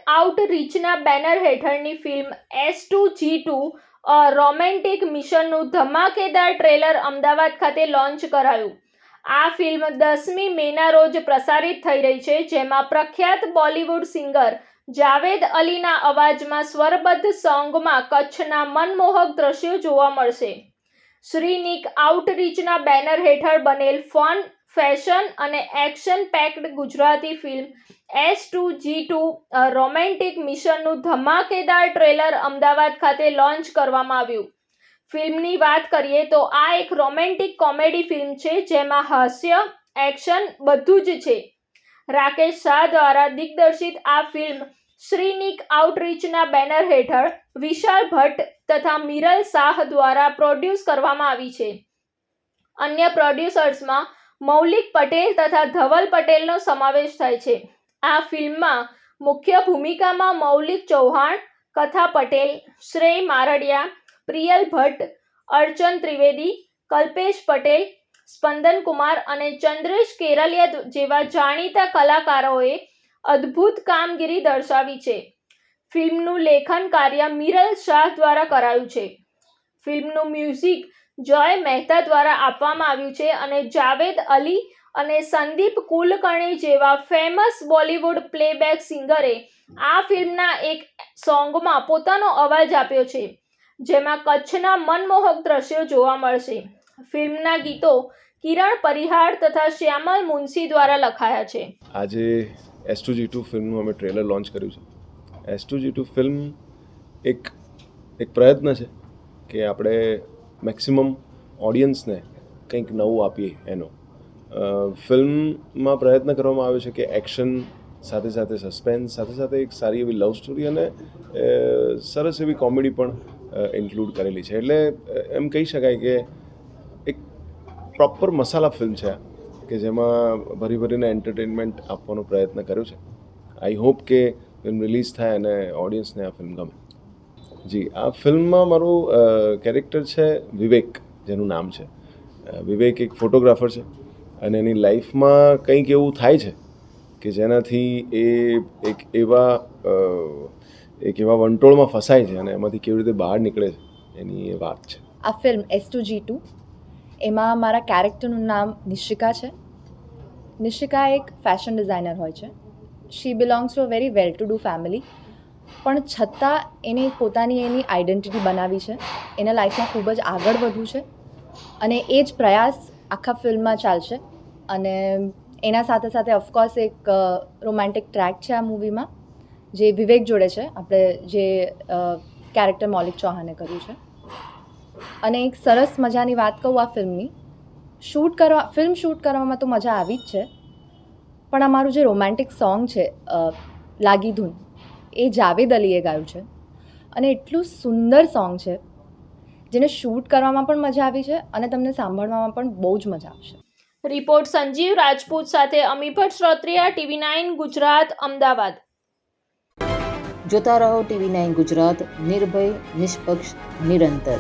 આઉટરીચના banner હેઠળની film S2G2 romantic મિશનનું ધમાકેદાર ટ્રેલર અમદાવાદ ખાતે લોન્ચ કરાયું. આ ફિલ્મ 10મી મેના રોજ પ્રસારિત થઈ રહી છે, જેમાં પ્રખ્યાત બોલિવૂડ સિંગર જાવેદ અલીના અવાજમાં સ્વરબદ્ધ સોંગમાં કચ્છના મનમોહક દ્રશ્યો જોવા મળશે. શ્રીનિક આઉટરીચના બેનર હેઠળ બનેલ ફન, ફેશન અને action packed Gujarati film S2G2 romantic મિશનનું ધમાકેદાર ટ્રેલર અમદાવાદ ખાતે લોન્ચ કરવામાં આવ્યું. ફિલ્મની વાત કરીએ તો આ એક રોમેન્ટિક કોમેડી ફિલ્મ છે, જેમાં હાસ્ય, એક્શન બધું જ છે. રાકેશ શાહ દ્વારા દિગ્દર્શિત આ ફિલ્મ શ્રીનિક આઉટરીચના બેનર હેઠળ વિશાલ ભટ્ટ તથા મિરલ શાહ દ્વારા પ્રોડ્યુસ કરવામાં આવી છે. અન્ય પ્રોડ્યુસર્સમાં મૌલિક પટેલ તથા ધવલ પટેલનો સમાવેશ થાય છે. આ ફિલ્મમાં મુખ્ય ભૂમિકામાં મૌલિક ચૌહાણ, કથા પટેલ, શ્રેય મારડિયા, પ્રિયલ ભટ્ટ, અર્ચન ત્રિવેદી, કલ્પેશ પટેલ, સ્પંદન કુમાર અને ચંદ્રેશ કેરલિયા જેવા જાણીતા કલાકારોએ અદ્ભુત કામગીરી દર્શાવી છે. ફિલ્મનું લેખન કાર્ય મિરલ શાહ દ્વારા કરાયું છે. ફિલ્મનું મ્યુઝિક જોય મહેતા દ્વારા આપવામાં આવ્યું છે અને જાવેદ અલી અને સંદીપ કુલકર્ણી જેવા ફેમસ બોલિવૂડ પ્લેબેક સિંગરે આ ફિલ્મના એક સોંગમાં પોતાનો અવાજ આપ્યો છે, જેમાં કચ્છના મનમોહક દ્રશ્યો જોવા મળશે. ફિલ્મના ગીતો કિરણ પરિહાર તથા શ્યામલ મુનશી દ્વારા લખાયા છે. આજે S2G2 ફિલ્મનું અમે ટ્રેલર લોન્ચ કર્યું છે. S2G2 ફિલ્મ એક પ્રયત્ન છે કે આપણે મેક્સિમમ ઓડિયન્સને કંઈક નવું આપીએ એનો. ફિલ્મમાં પ્રયત્ન કરવામાં આવ્યો છે કે એક્શન સાથે સાથે સસ્પેન્સ સાથે સાથે એક સારી એવી લવ સ્ટોરી અને સરસ એવી કોમેડી પણ ઇન્ક્લુડ કરેલી છે. એટલે એમ કહી શકાય કે એક પ્રોપર મસાલા ફિલ્મ છે કે જેમાં ભરીને એન્ટરટેનમેન્ટ આપવાનો પ્રયત્ન કર્યો છે. આઈ હોપ કે ફિલ્મ રિલીઝ થાય અને ઓડિયન્સને આ ફિલ્મ ગમે. જી, આ ફિલ્મમાં મારું કેરેક્ટર છે વિવેક, જેનું નામ છે. વિવેક એક ફોટોગ્રાફર છે અને એની લાઈફમાં કંઈક એવું થાય છે કે જેનાથી એ એક એવા વંટોળમાં ફસાય છે અને એમાંથી કેવી રીતે બહાર નીકળે છે એની એ વાત છે. આ ફિલ્મ S2G2 એમાં મારા કેરેક્ટરનું નામ નિશિકા છે. નિશિકા એક ફેશન ડિઝાઇનર હોય છે. She belongs to a very well to do family, પણ છતાં એને પોતાની એની આઈડેન્ટિટી બનાવી છે. એના લાઈફમાં ખૂબ જ આગળ વધવું છે અને એ જ પ્રયાસ આખા ફિલ્મમાં ચાલશે. અને એના સાથે સાથે ઓફકોર્સ એક રોમેન્ટિક ટ્રેક છે આ મૂવીમાં, જે વિવેક જોડે છે, આપણે જે કેરેક્ટર મૌલિક ચૌહાણે કર્યું છે. અને એક સરસ મજાની વાત કહું આ ફિલ્મ શૂટ કરવામાં તો મજા આવી જ છે, પણ અમારું જે રોમેન્ટિક સોંગ છે લાગી ધૂન, એ જાવેદ અલીએ ગાયું છે અને એટલું સુંદર સોંગ છે જેને શૂટ કરવામાં પણ મજા આવી છે અને તમને સાંભળવામાં પણ બહુ જ મજા આવશે. રિપોર્ટ સંજીવ રાજપૂત સાથે અમીભટ્ટ શ્રોત્રિયા, TV9 ગુજરાત, અમદાવાદ. જોતા રહો TV9 ગુજરાત, નિર્ભય, નિષ્પક્ષ, નિરંતર.